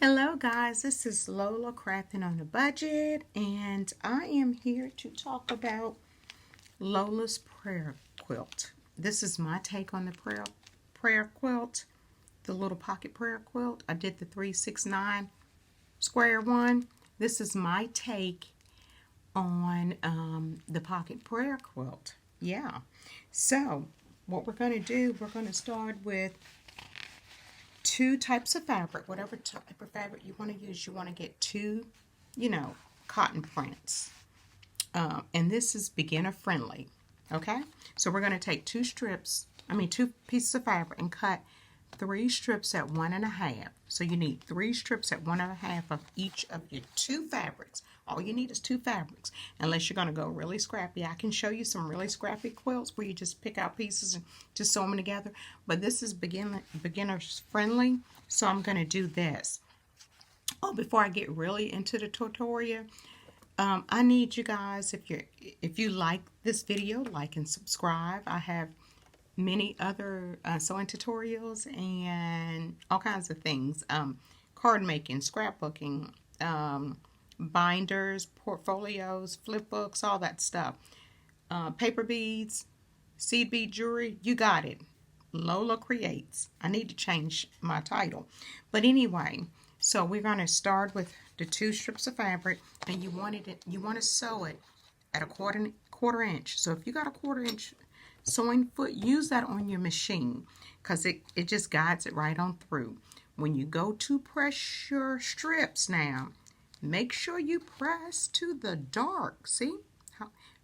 Hello guys, this is Lola Crafting on a Budget, and I am here to talk about Lola's prayer quilt. This is my take on the prayer quilt, the little pocket prayer quilt. I did the 369 square one. This is my take on the pocket prayer quilt. Yeah. So what we're going to do, we're going to start with two types of fabric. Whatever type of fabric you want to use, you want to get two, cotton prints. And this is beginner friendly. Okay? So we're going to take two pieces of fabric and cut 3 strips at 1.5. So you need 3 strips at 1.5 of each of your 2 fabrics. All you need is 2 fabrics, unless you're going to go really scrappy. I can show you some really scrappy quilts where you just pick out pieces and just sew them together. But this is beginners friendly, so I'm going to do this. Oh, before I get really into the tutorial, I need you guys, if you like this video, like and subscribe. I have many other sewing tutorials and all kinds of things. Card making, scrapbooking, binders, portfolios, flip books, all that stuff. Paper beads, seed bead jewelry, you got it. Lola Creates. I need to change my title. But anyway, so we're going to start with the 2 strips of fabric, and you want to sew it at a quarter inch. So if you got a 1/4 inch sewing foot, use that on your machine, because it just guides it right on through. When you go to press your strips now, make sure you press to the dark. See?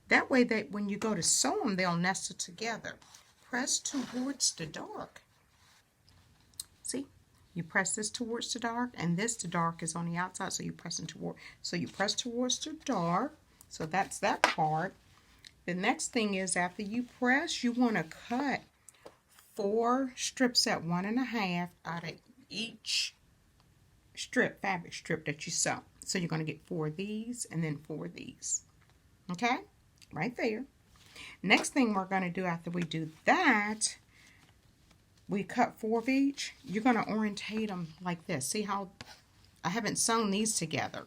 That way that when you go to sew them, they'll nestle together. Press towards the dark. See? You press this towards the dark, and the dark is on the outside, so you press towards the dark. So that's that part. The next thing is, after you press, you want to cut 4 strips at 1.5 out of each fabric strip that you sew. So you're going to get 4 of these and then 4 of these. Okay? Right there. Next thing we're going to do after we do that, we cut 4 of each. You're going to orientate them like this. See how I haven't sewn these together.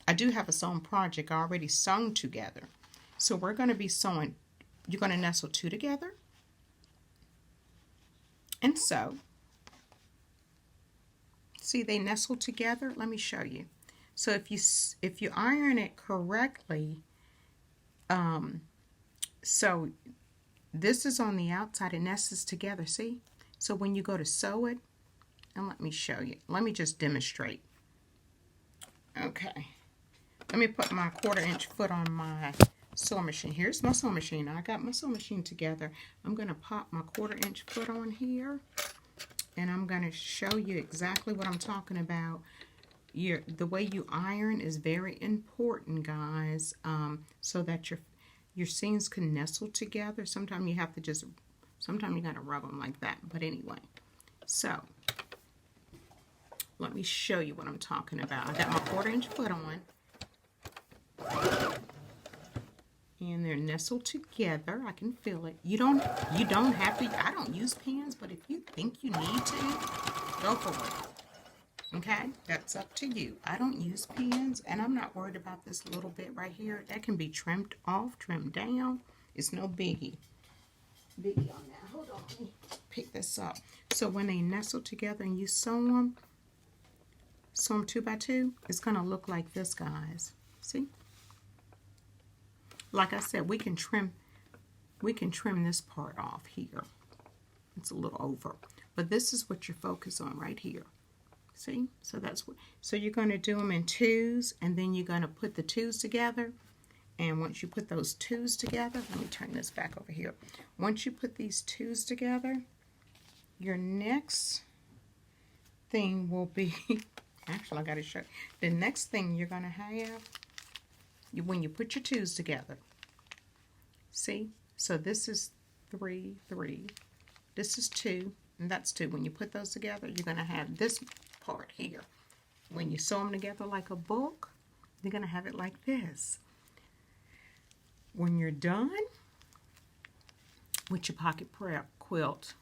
I do have a sewn project already sewn together. So we're going to be sewing, you're going to nestle 2 together and sew. See, they nestle together. Let me show you. So if you iron it correctly, so this is on the outside, it nestles together, see? So when you go to sew it, and let me show you. Let me just demonstrate. Okay. Let me put my 1/4 inch foot on my sewing machine. Here's my sewing machine. I got my sewing machine together. I'm going to pop my 1/4 inch foot on here, and I'm going to show you exactly what I'm talking about. The way you iron is very important, guys, so that your seams can nestle together. Sometimes you got to rub them like that. But anyway, so let me show you what I'm talking about. I got my 1/4 inch foot on, and they're nestled together. I can feel it. You don't have to. I don't use pins, but if you think you need to, go for it. Okay, that's up to you. I don't use pins, and I'm not worried about this little bit right here. That can be trimmed off, trimmed down. It's no biggie on that. Hold on, let me pick this up. So when they nestle together and you sew them 2 by 2, it's going to look like this, guys. See? Like I said, we can trim this part off here. It's a little over. But this is what you're focused on right here. See? So you're going to do them in 2s, and then you're going to put the 2s together. And once you put those 2s together, let me turn this back over here. Once you put these 2s together, your next thing will be, actually I got to show you. The next thing you're going to have, when you put your 2s together, see? So this is 3, 3. This is 2, and that's 2. When you put those together, you're going to have this part here. When you sew them together like a book, you're going to have it like this. When you're done with your pocket prayer quilt,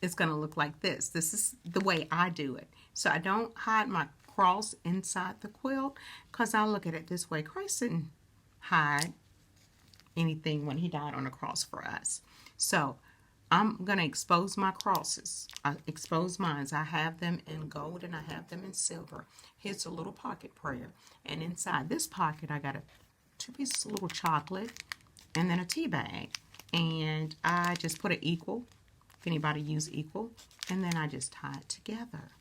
it's going to look like this. This is the way I do it. So I don't hide my cross inside the quilt because I look at it this way. Christ didn't hide anything when he died on the cross for us. So I'm going to expose my crosses. I expose mine. I have them in gold and I have them in silver. Here's a little pocket prayer. And inside this pocket, I got two pieces of little chocolate and then a tea bag. And I just put an equal, if anybody use equal, and then I just tie it together.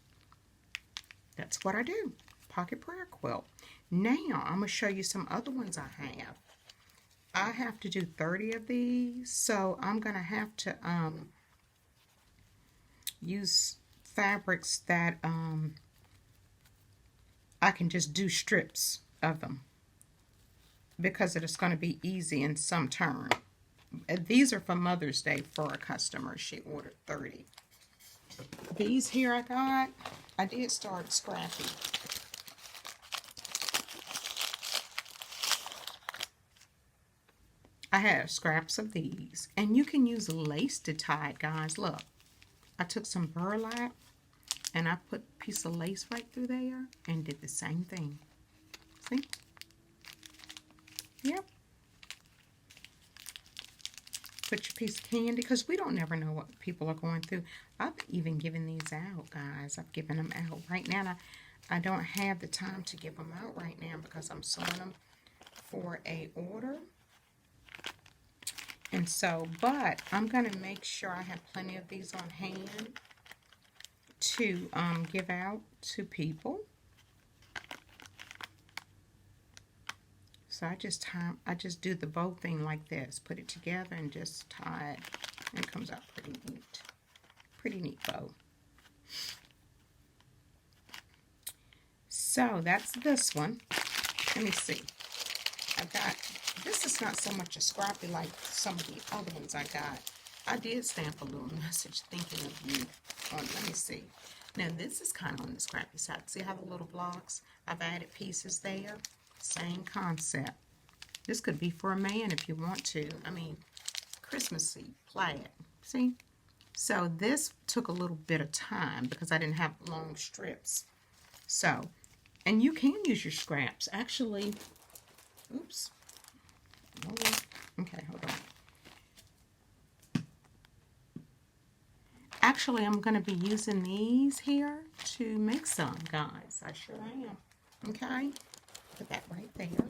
That's what I do. Pocket prayer quilt. Now, I'm going to show you some other ones I have. I have to do 30 of these, so I'm going to have to use fabrics that I can just do strips of them because it is going to be easy in some turn. These are for Mother's Day for a customer. She ordered 30. These here I did start scrappy. I have scraps of these. And you can use lace to tie it, guys. Look, I took some burlap and I put a piece of lace right through there and did the same thing. See? Yep. Put your piece of candy, because we don't never know what people are going through. I've even given these out, guys. I've given them out right now. I don't have the time to give them out right now because I'm sewing them for a order. And so, but I'm going to make sure I have plenty of these on hand to give out to people. So I just do the bow thing like this. Put it together and just tie it. And it comes out pretty neat. Pretty neat bow. So that's this one. Let me see. I've got, this is not so much a scrappy like some of the other ones I got. I did stamp a little message thinking of you on, let me see. Now this is kind of on the scrappy side. See how the little blocks, I've added pieces there? Same concept. This could be for a man if you want to. I mean, Christmassy, plaid. See? So this took a little bit of time because I didn't have long strips. So, and you can use your scraps. Actually, oops. Okay, hold on. Actually, I'm going to be using these here to make some, guys. I sure am. Okay? Put that right there.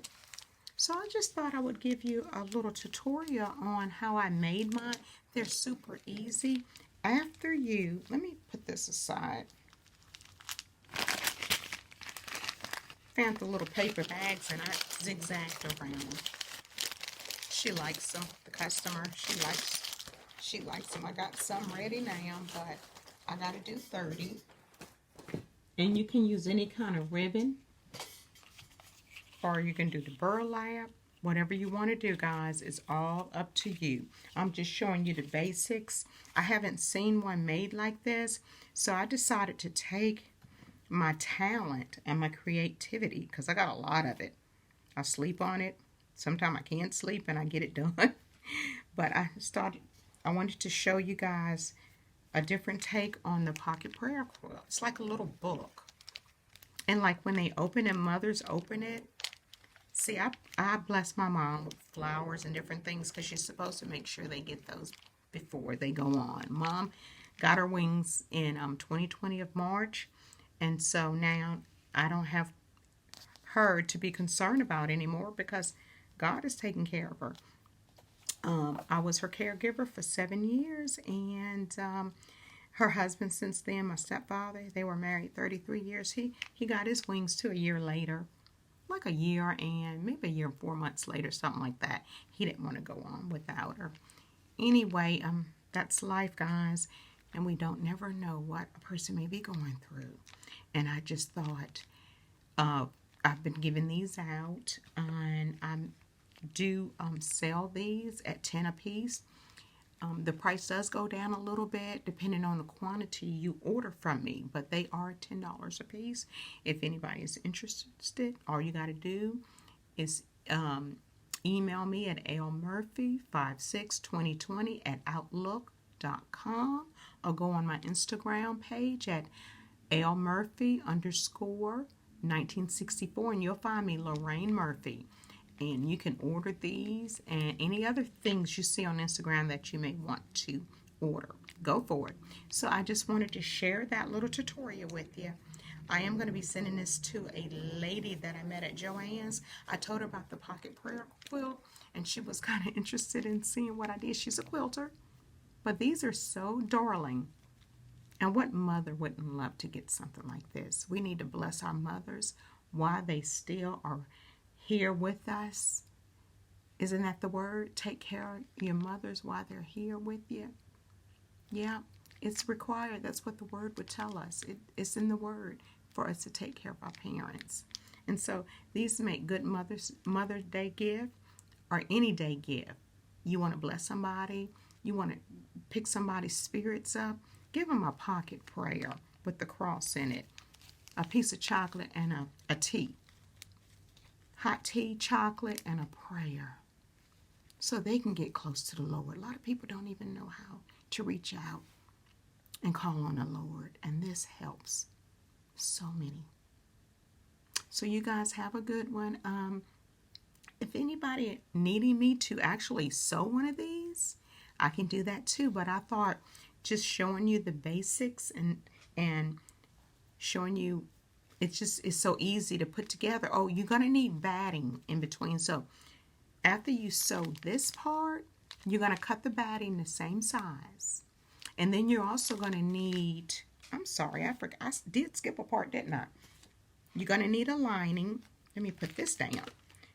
So I just thought I would give you a little tutorial on how I made mine. They're super easy. After you, let me put this aside. Found the little paper bags and I zigzagged around. She likes them, the customer. She likes them. I got some ready now, but I got to do 30. And you can use any kind of ribbon. Or you can do the burlap. Whatever you want to do, guys, is all up to you. I'm just showing you the basics. I haven't seen one made like this, so I decided to take my talent and my creativity, because I got a lot of it. I sleep on it. Sometimes I can't sleep and I get it done. But I wanted to show you guys a different take on the pocket prayer quilt. It's like a little book. And like when they open and mothers open it, see, I bless my mom with flowers and different things because she's supposed to make sure they get those before they go on. Mom got her wings in 2020 of March, and so now I don't have her to be concerned about anymore because God is taking care of her. I was her caregiver for 7 years, and her husband since then, my stepfather, they were married 33 years. He got his wings too a year later. Like a year and maybe a year and 4 months later, something like that. He didn't want to go on without her. Anyway, that's life, guys, and we don't never know what a person may be going through. And I just thought, I've been giving these out, and I do sell these at 10 a piece. The price does go down a little bit depending on the quantity you order from me, but they are $10 a piece. If anybody is interested, all you got to do is email me at lmurphy562020@outlook.com, or go on my Instagram page at lmurphy_1964, and you'll find me, Lorraine Murphy. And you can order these and any other things you see on Instagram that you may want to order. Go for it. So I just wanted to share that little tutorial with you. I am going to be sending this to a lady that I met at Joann's. I told her about the pocket prayer quilt, and she was kind of interested in seeing what I did. She's a quilter. But these are so darling. And what mother wouldn't love to get something like this? We need to bless our mothers while they still are here with us. Isn't that the word? Take care of your mothers while they're here with you. Yeah, it's required. That's what the word would tell us. It's in the word for us to take care of our parents. And so these make good Mother's Day gift or any day gift. You want to bless somebody. You want to pick somebody's spirits up. Give them a pocket prayer with the cross in it. A piece of chocolate and a tea. Hot tea, chocolate, and a prayer. So they can get close to the Lord. A lot of people don't even know how to reach out and call on the Lord. And this helps so many. So you guys have a good one. If anybody needing me to actually sew one of these, I can do that too. But I thought just showing you the basics and showing you it's so easy to put together. Oh, you're going to need batting in between. So after you sew this part, you're going to cut the batting the same size. And then you're also going to need, I'm sorry, I forgot. I did skip a part, didn't I? You're going to need a lining. Let me put this down.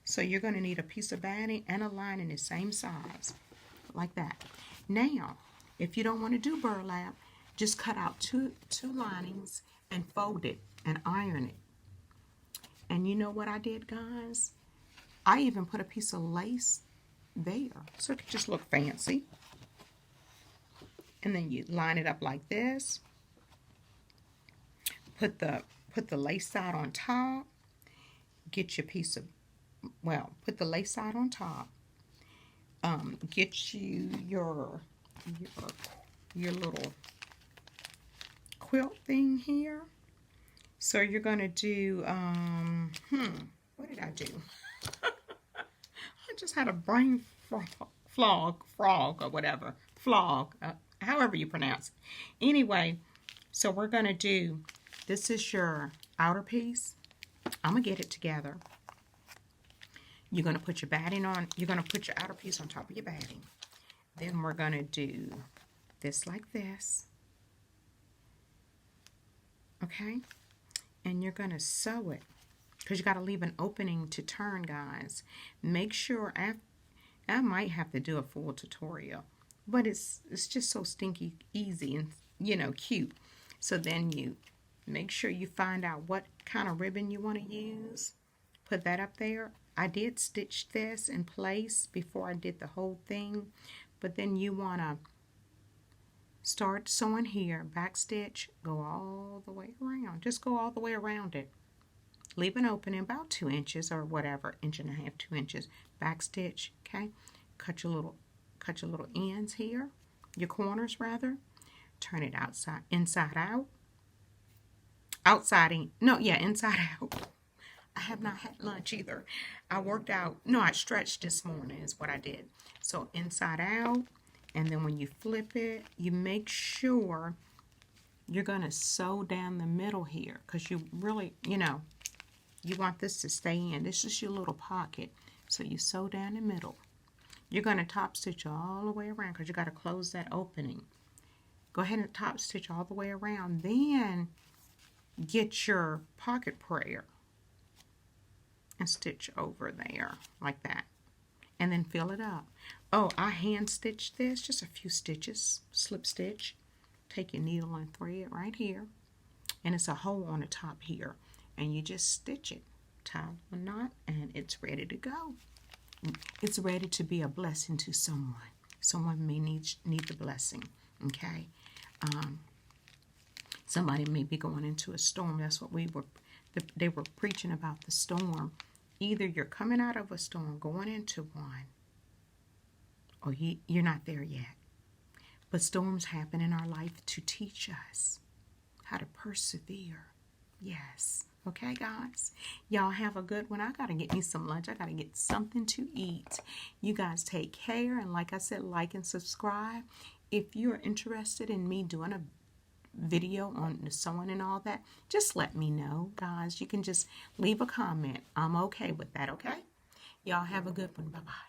So you're going to need a piece of batting and a lining the same size. Like that. Now, if you don't want to do burlap, just cut out two linings and fold it and iron it. And you know what I did, guys? I even put a piece of lace there so it could just look fancy. And then you line it up like this. Put the lace side on top. Get your piece of, well, put the lace side on top. Get you your little quilt thing here. So you're going to do, what did I do? I just had a brain frog or whatever. Flog, however you pronounce it. Anyway, so we're going to do, this is your outer piece. I'm going to get it together. You're going to put your batting on, you're going to put your outer piece on top of your batting. Then we're going to do this like this. Okay? And you're going to sew it because you got to leave an opening to turn, guys. Make sure, I might have to do a full tutorial, but it's just so stinky easy and, you know, cute. So then you make sure you find out what kind of ribbon you want to use. Put that up there. I did stitch this in place before I did the whole thing, but then you want to start sewing here, back stitch, go all the way around. Just go all the way around it. Leave an opening about 2 inches or whatever, 1.5 inches, 2 inches. Back stitch, okay? Cut your little ends here, your corners rather. Turn it inside out. Inside out. I have not had lunch either. I worked out. No, I stretched this morning is what I did. So inside out. And then when you flip it, you make sure you're going to sew down the middle here. Because you really, you want this to stay in. This is your little pocket. So you sew down the middle. You're going to top stitch all the way around because you got to close that opening. Go ahead and top stitch all the way around. Then get your pocket prayer and stitch over there like that. And then fill it up. Oh, I hand stitched this, just a few stitches, slip stitch. Take your needle and thread right here. And it's a hole on the top here. And you just stitch it. Tie a knot and it's ready to go. It's ready to be a blessing to someone. Someone may need the blessing, okay? Somebody may be going into a storm. That's what they were preaching about, the storm. Either you're coming out of a storm, going into one, or you're not there yet. But storms happen in our life to teach us how to persevere. Yes. Okay, guys. Y'all have a good one. I got to get me some lunch. I got to get something to eat. You guys take care. And like I said, like and subscribe. If you're interested in me doing a video on the sewing and all that, just let me know, guys. You can just leave a comment. I'm okay with that, okay? Y'all have a good one. Bye-bye.